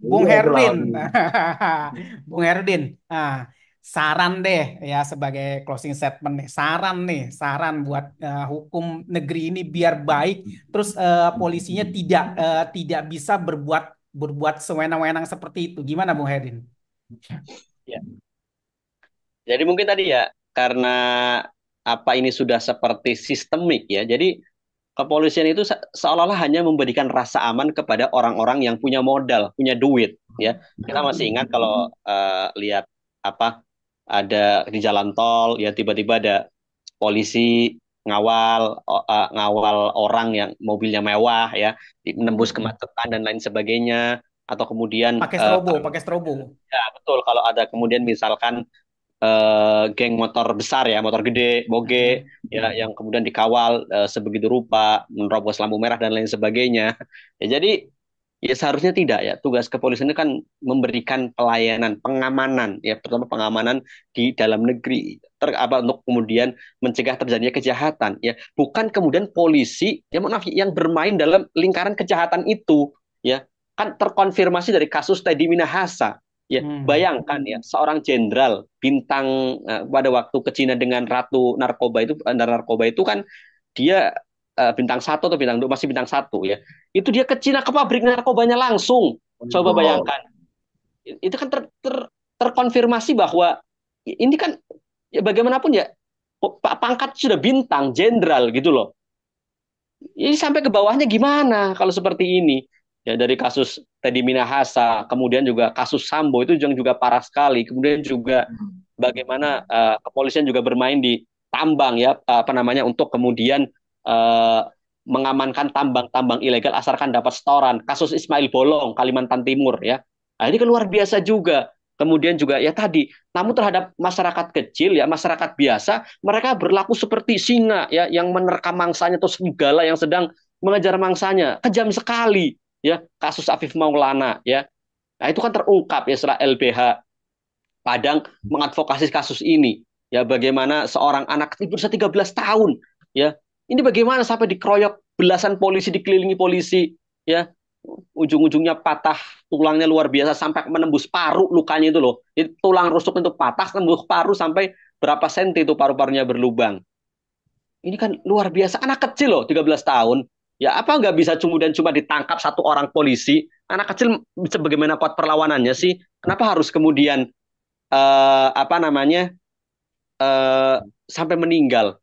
Bung Iya, itu Herdin, lawan. Bung Herdin, saran deh ya sebagai closing statement nih, saran nih, saran buat hukum negeri ini biar baik, terus polisinya tidak bisa berbuat berbuat sewenang-wenang seperti itu. Gimana, Bung Herdin? Ya. Jadi mungkin tadi ya, karena apa ini sudah seperti sistemik ya. Jadi kepolisian itu seolah-olah hanya memberikan rasa aman kepada orang-orang yang punya modal, punya duit ya. Kita masih ingat kalau lihat apa ada di jalan tol ya tiba-tiba ada polisi ngawal orang yang mobilnya mewah ya, menembus kemacetan dan lain sebagainya, atau kemudian Pakai strobo. ya betul kalau ada kemudian misalkan geng motor besar ya, motor gede, moge, ya, yang kemudian dikawal sebegitu rupa, menerobos lampu merah dan lain sebagainya. Ya, jadi ya seharusnya tidak ya. Tugas kepolisian itu kan memberikan pelayanan, pengamanan, ya terutama pengamanan di dalam negeri. Apa untuk kemudian mencegah terjadinya kejahatan, ya bukan kemudian polisi yang maaf yang bermain dalam lingkaran kejahatan itu, ya kan terkonfirmasi dari kasus Teddy Minahasa. Ya, Hmm. bayangkan ya, seorang jenderal bintang pada waktu ke Cina dengan ratu narkoba itu, narkoba itu kan dia bintang satu atau bintang dua, masih bintang satu ya. Itu dia ke Cina ke pabrik narkobanya langsung. Coba Oh, bayangkan. Itu kan terkonfirmasi bahwa ini kan ya bagaimanapun ya pangkat sudah bintang jenderal gitu loh. Ini sampai ke bawahnya gimana kalau seperti ini? Ya dari kasus Teddy Minahasa, kemudian juga kasus Sambo itu juga parah sekali. Kemudian juga bagaimana kepolisian juga bermain di tambang ya apa namanya untuk kemudian uh, mengamankan tambang-tambang ilegal asalkan dapat setoran. Kasus Ismail Bolong Kalimantan Timur ya. Nah, ini kan luar biasa juga. Kemudian juga ya tadi, namun terhadap masyarakat kecil ya, masyarakat biasa, mereka berlaku seperti singa ya yang menerkam mangsanya atau serigala yang sedang mengejar mangsanya. Kejam sekali ya kasus Afif Maulana ya. Nah, itu kan terungkap ya setelah LBH Padang mengadvokasi kasus ini. Ya bagaimana seorang anak berusia 13 tahun ya. Ini bagaimana sampai dikeroyok belasan polisi, dikelilingi polisi ya. Ujung-ujungnya patah tulangnya luar biasa sampai menembus paru lukanya itu loh. Itu tulang rusuk itu patah tembus paru sampai berapa senti itu paru-parunya berlubang. Ini kan luar biasa anak kecil loh 13 tahun. Ya apa nggak bisa kemudian cuma ditangkap satu orang polisi? Anak kecil bisa bagaimana kuat perlawanannya sih? Kenapa harus kemudian apa namanya eh, sampai meninggal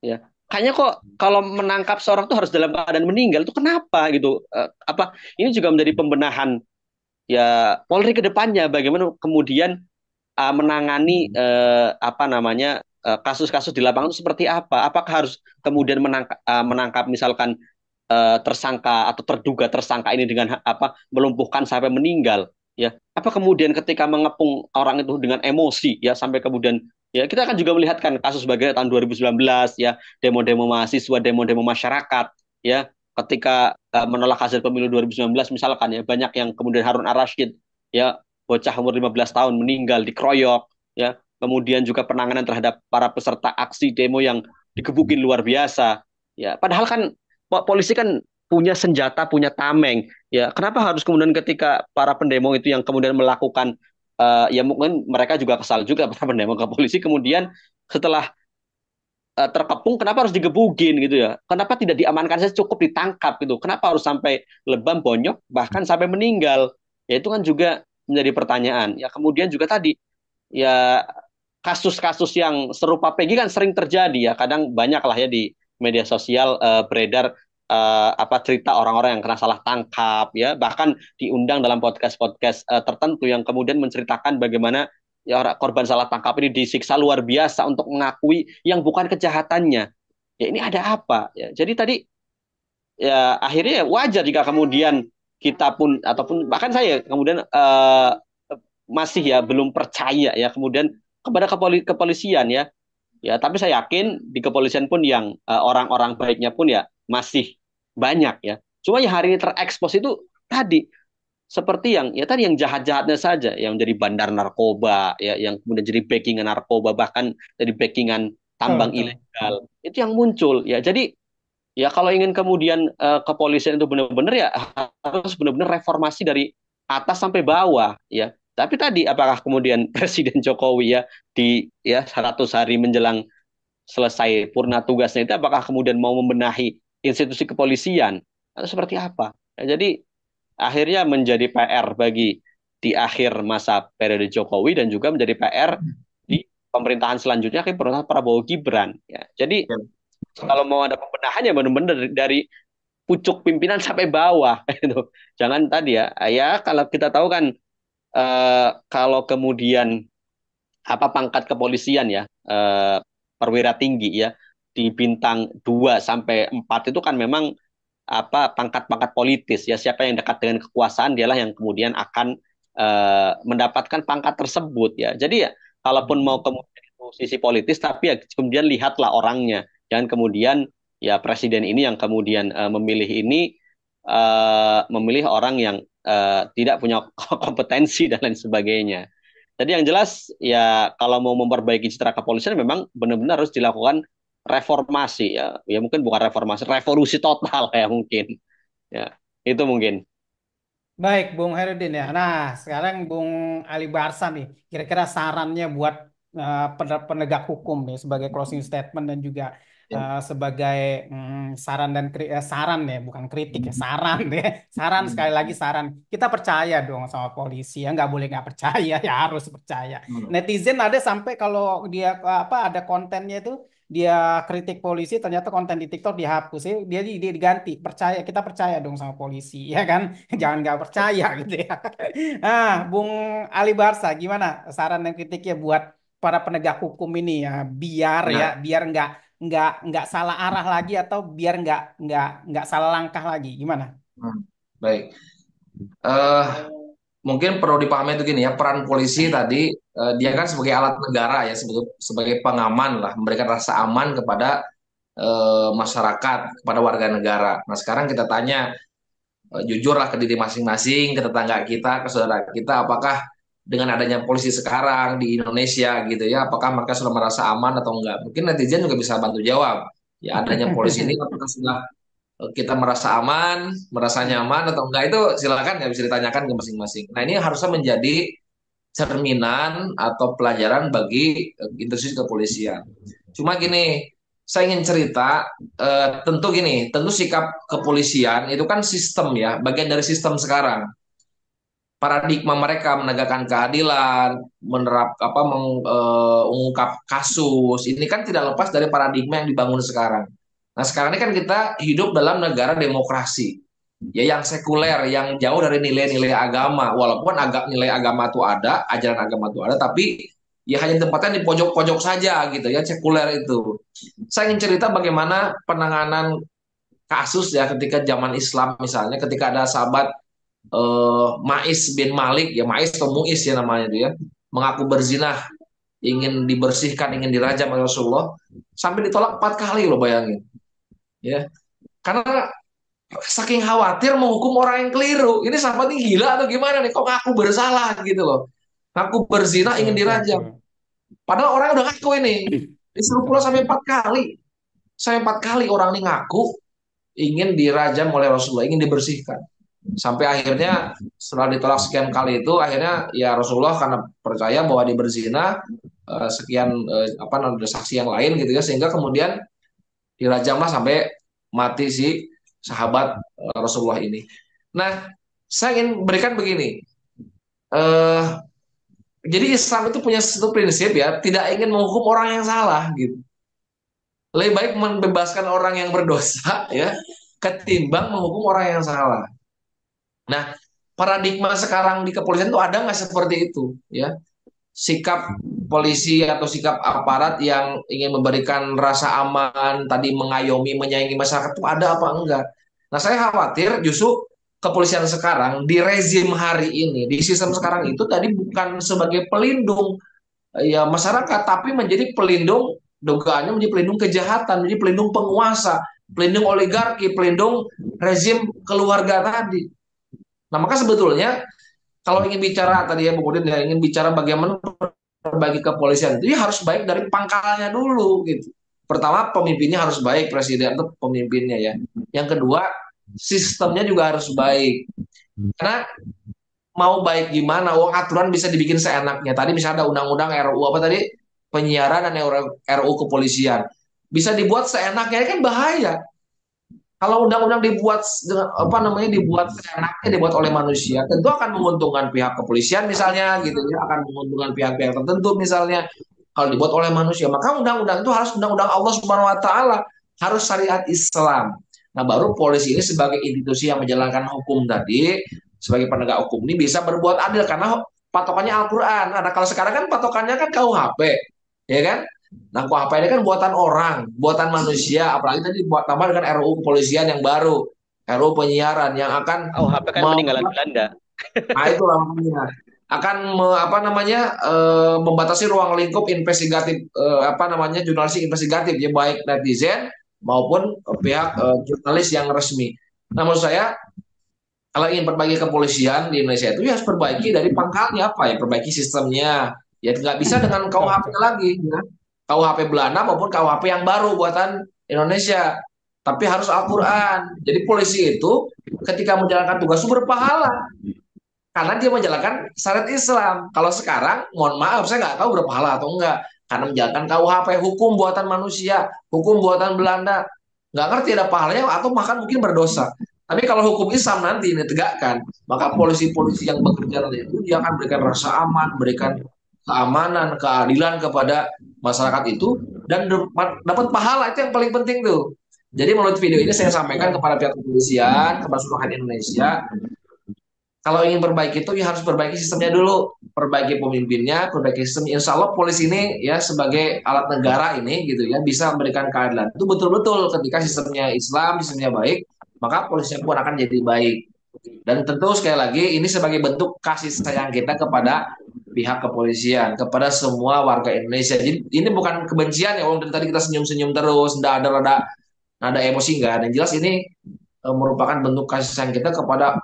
ya kayaknya kok kalau menangkap seorang tuh harus dalam keadaan meninggal itu kenapa gitu. Apa ini juga menjadi pembenahan ya Polri ke depannya bagaimana kemudian menangani apa namanya kasus-kasus di lapangan itu seperti apa, apakah harus kemudian menangkap misalkan tersangka atau terduga tersangka ini dengan apa melumpuhkan sampai meninggal ya apa kemudian ketika mengepung orang itu dengan emosi ya sampai kemudian ya kita akan juga melihat kan kasus sebagai tahun 2019 ya demo-demo mahasiswa demo-demo masyarakat ya ketika menolak hasil pemilu 2019 misalkan ya banyak yang kemudian Harun Ar-Rasyid ya bocah umur 15 tahun meninggal dikeroyok ya kemudian juga penanganan terhadap para peserta aksi demo yang digebukin luar biasa ya padahal kan polisi kan punya senjata, punya tameng. Ya, kenapa harus kemudian ketika para pendemo itu yang kemudian melakukan ya mungkin mereka juga kesal juga para pendemo ke polisi kemudian setelah terkepung kenapa harus digebukin gitu ya? Kenapa tidak diamankan saja cukup ditangkap gitu? Kenapa harus sampai lebam bonyok bahkan sampai meninggal? Ya itu kan juga menjadi pertanyaan. Ya kemudian juga tadi ya kasus-kasus yang serupa Peggy kan sering terjadi ya. Kadang banyak lah ya di media sosial beredar apa cerita orang-orang yang kena salah tangkap ya. Bahkan diundang dalam podcast-podcast tertentu yang kemudian menceritakan bagaimana ya orang korban salah tangkap ini disiksa luar biasa untuk mengakui yang bukan kejahatannya. Ya ini ada apa? Ya, jadi tadi ya akhirnya ya wajar jika kemudian kita pun ataupun bahkan saya kemudian masih ya belum percaya ya kemudian kepada kepolisian ya. Ya, tapi saya yakin di kepolisian pun yang orang-orang baiknya pun ya masih banyak ya. Cuma yang hari ini terekspos itu tadi seperti yang ya tadi yang jahat-jahatnya saja yang jadi bandar narkoba ya yang kemudian jadi backingan narkoba bahkan jadi backingan Betul, tambang betul. ilegal itu yang muncul ya jadi ya kalau ingin kemudian kepolisian itu benar-benar ya harus benar-benar reformasi dari atas sampai bawah ya. Tapi tadi apakah kemudian Presiden Jokowi ya di ya 100 hari menjelang selesai purna tugasnya itu apakah kemudian mau membenahi institusi kepolisian atau seperti apa? Ya, jadi akhirnya menjadi PR bagi di akhir masa periode Jokowi dan juga menjadi PR di pemerintahan selanjutnya ke pemerintahan Prabowo Gibran ya. Jadi Ya. kalau mau ada pembenahan ya benar-benar dari pucuk pimpinan sampai bawah itu. Jangan tadi ya. Ya kalau kita tahu kan kalau kemudian apa pangkat kepolisian ya perwira tinggi ya di bintang 2 sampai 4 itu kan memang apa pangkat-pangkat politis ya siapa yang dekat dengan kekuasaan dialah yang kemudian akan mendapatkan pangkat tersebut ya. Jadi ya kalaupun mau kemudian itu sisi politis tapi ya kemudian lihatlah orangnya. Jangan kemudian ya presiden ini yang kemudian memilih ini memilih orang yang tidak punya kompetensi dan lain sebagainya. Jadi yang jelas ya kalau mau memperbaiki citra kepolisian memang benar-benar harus dilakukan reformasi ya. Ya mungkin bukan reformasi, revolusi total ya mungkin. Ya, itu mungkin. Baik, Bung Herudin ya. Nah, sekarang Bung Ali Barsa nih, kira-kira sarannya buat penegak hukum nih sebagai closing statement dan juga Ya. sebagai saran dan saran ya, bukan kritik ya, saran ya. Saran sekali lagi saran. Kita percaya dong sama polisi ya, nggak boleh nggak percaya ya harus percaya. Hmm. Netizen ada sampai kalau dia apa ada kontennya itu dia kritik polisi ternyata konten di TikTok dihapus ya dia diganti percaya kita percaya dong sama polisi ya kan jangan nggak percaya gitu ya. Ah, Bung Ali Barsa, gimana saran dan kritiknya buat para penegak hukum ini ya, Nah, biar nggak salah arah lagi atau biar nggak salah langkah lagi, gimana? hmm, baik. Eh, Mungkin perlu dipahami itu gini ya, peran polisi tadi dia kan sebagai alat negara ya, sebagai pengaman lah, memberikan rasa aman kepada masyarakat, kepada warga negara. Nah, sekarang kita tanya jujurlah ke diri masing-masing, ke tetangga kita, ke saudara kita, apakah dengan adanya polisi sekarang di Indonesia gitu ya, apakah mereka sudah merasa aman atau enggak? Mungkin netizen juga bisa bantu jawab. Ya, adanya polisi ini apakah sudah kita merasa aman, merasa nyaman atau enggak itu silakan ya bisa ditanyakan ke masing-masing. Nah, ini harusnya menjadi cerminan atau pelajaran bagi institusi kepolisian. Cuma gini, saya ingin cerita, tentu gini, tentu sikap kepolisian itu kan sistem ya, bagian dari sistem sekarang. Paradigma mereka menegakkan keadilan, mengungkap kasus, ini kan tidak lepas dari paradigma yang dibangun sekarang. Nah, sekarang ini kan kita hidup dalam negara demokrasi, ya yang sekuler, yang jauh dari nilai-nilai agama. Walaupun nilai agama itu ada, ajaran agama itu ada, tapi ya hanya tempatnya di pojok-pojok saja gitu ya, sekuler itu. Saya ingin cerita bagaimana penanganan kasus ya ketika zaman Islam misalnya, ketika ada sahabat Mais bin Malik, ya Mais atau Muis ya namanya itu ya, mengaku berzinah, ingin dibersihkan, ingin dirajam oleh Rasulullah, sampai ditolak 4 kali loh bayangin, ya. Karena saking khawatir menghukum orang yang keliru. Ini sahabat ini gila atau gimana nih? Kok ngaku bersalah gitu loh? Ngaku berzina Betul, ingin betul, dirajam. betul. Padahal orang udah ngaku ini. Disuruh pulang sampai 4 kali. Sampai 4 kali orang ini ngaku ingin dirajam oleh Rasulullah, ingin dibersihkan. Sampai akhirnya setelah ditolak sekian kali itu, akhirnya ya Rasulullah karena percaya bahwa dia berzina, sekian apa namanya saksi yang lain gitu ya, sehingga kemudian dirajamlah sampai mati si sahabat Rasulullah ini. Nah, saya ingin berikan begini. Eh, jadi Islam itu punya satu prinsip ya, tidak ingin menghukum orang yang salah gitu. Lebih baik membebaskan orang yang berdosa ya, ketimbang menghukum orang yang salah. Nah, paradigma sekarang di kepolisian itu ada nggak seperti itu ya? Sikap polisi atau sikap aparat yang ingin memberikan rasa aman, tadi mengayomi, menyayangi masyarakat itu ada apa enggak? Nah, saya khawatir justru kepolisian sekarang di rezim hari ini, di sistem sekarang itu tadi bukan sebagai pelindung ya masyarakat, tapi menjadi pelindung dugaannya menjadi pelindung kejahatan, menjadi pelindung penguasa, pelindung oligarki, pelindung rezim keluarga tadi. Nah, maka sebetulnya kalau ingin bicara tadi ya Bu Udin ya ingin bicara bagaimana bagi kepolisian itu ya harus baik dari pangkalnya dulu gitu. Pertama pemimpinnya harus baik, presiden itu pemimpinnya ya. Yang kedua sistemnya juga harus baik. Karena mau baik gimana? Wong aturan bisa dibikin seenaknya. Tadi misalnya ada undang-undang RUU apa tadi, penyiaran dan RUU kepolisian. Bisa dibuat seenaknya kan bahaya. Kalau undang-undang dibuat dengan apa namanya, dibuat seenaknya, dibuat oleh manusia, tentu akan menguntungkan pihak kepolisian misalnya gitu ya, akan menguntungkan pihak-pihak tertentu misalnya. Kalau dibuat oleh manusia, maka undang-undang itu harus undang-undang Allah Subhanahu wa taala, harus syariat Islam. Nah, baru polisi ini sebagai institusi yang menjalankan hukum tadi, sebagai penegak hukum ini bisa berbuat adil karena patokannya Al-Qur'an. Nah, kalau sekarang kan patokannya kan KUHP, ya kan? Nah, KUHP ini kan buatan orang, buatan manusia, apalagi tadi buat tambah dengan RUU kepolisian yang baru, RUU penyiaran yang akan KUHP kan peninggalan Belanda. nah itu namanya akan apa namanya, membatasi ruang lingkup investigatif, apa namanya, jurnalistik investigatif ya, baik netizen maupun pihak jurnalis yang resmi. Nah, menurut saya kalau ingin perbaiki kepolisian di Indonesia itu ya harus perbaiki dari pangkalnya, apa ya, perbaiki sistemnya. Ya nggak bisa dengan Betul, KUHP betul. lagi, ya. KUHP Belanda maupun KUHP yang baru buatan Indonesia. Tapi harus Al-Quran. Jadi polisi itu ketika menjalankan tugas itu berpahala karena dia menjalankan syariat Islam. Kalau sekarang, mohon maaf, saya nggak tahu berpahala atau enggak. Karena menjalankan KUHP, hukum buatan manusia, hukum buatan Belanda. Nggak ngerti ada pahalanya atau bahkan mungkin berdosa. Tapi kalau hukum Islam nanti ditegakkan, maka polisi-polisi yang bekerja nanti itu dia akan berikan rasa aman, berikan keamanan, keadilan kepada masyarakat itu, dan dapat pahala. Itu yang paling penting tuh. Jadi menurut video ini saya sampaikan kepada pihak kepolisian, kepada seluruh rakyat Indonesia, kalau ingin perbaiki itu ya harus perbaiki sistemnya dulu, perbaiki pemimpinnya, perbaiki sistem. Insya Allah polisi ini ya sebagai alat negara ini gitu ya bisa memberikan keadilan. Itu betul-betul ketika sistemnya Islam, sistemnya baik, maka polisinya pun akan jadi baik. Dan tentu sekali lagi ini sebagai bentuk kasih sayang kita kepada pihak kepolisian, kepada semua warga Indonesia. Jadi ini bukan kebencian ya, dari tadi kita senyum-senyum terus, ndak ada nada emosi, nggak ada. Yang jelas ini merupakan bentuk kasih sayang kita kepada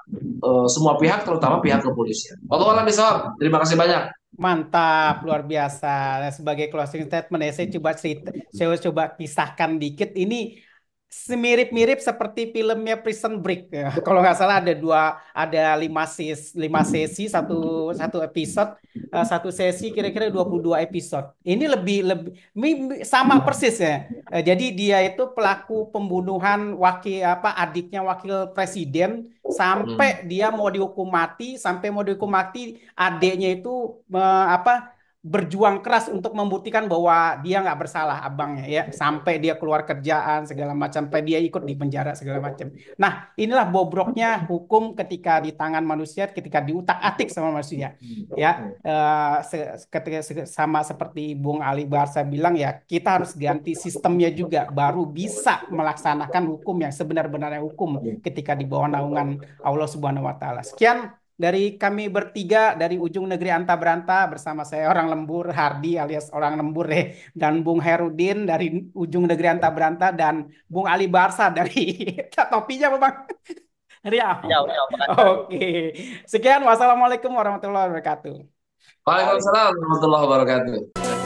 semua pihak, terutama pihak kepolisian. Wallahu a'lam bishawab. Terima kasih banyak. Mantap, luar biasa. Nah, sebagai closing statement ya, saya coba cerita, saya coba kisahkan dikit. Ini semirip-mirip seperti filmnya Prison Break. Ya. Kalau nggak salah ada lima sesi satu satu episode, satu sesi kira-kira 22 episode. Ini sama persis ya. Jadi dia itu pelaku pembunuhan adiknya wakil presiden sampai Hmm. dia mau dihukum mati, sampai mau dihukum mati adiknya itu berjuang keras untuk membuktikan bahwa dia nggak bersalah abangnya ya sampai dia keluar kerjaan segala macam sampai dia ikut di penjara segala macam. Nah, inilah bobroknya hukum ketika di tangan manusia, ketika diutak-atik sama manusia ya. Sama seperti Bung Ali Barsa bilang ya, kita harus ganti sistemnya juga baru bisa melaksanakan hukum yang sebenar-benarnya hukum ketika di bawah naungan Allah Subhanahu wa taala. Sekian dari kami bertiga dari ujung negeri Anta Beranta bersama saya orang lembur Hardi alias orang lembur dan Bung Herudin dari ujung negeri Anta Beranta dan Bung Ali Barsa dari topinya apa Bang? Ya, Riau. ya, makasih. Oke. Sekian wassalamualaikum warahmatullahi wabarakatuh. Waalaikumsalam warahmatullahi wabarakatuh.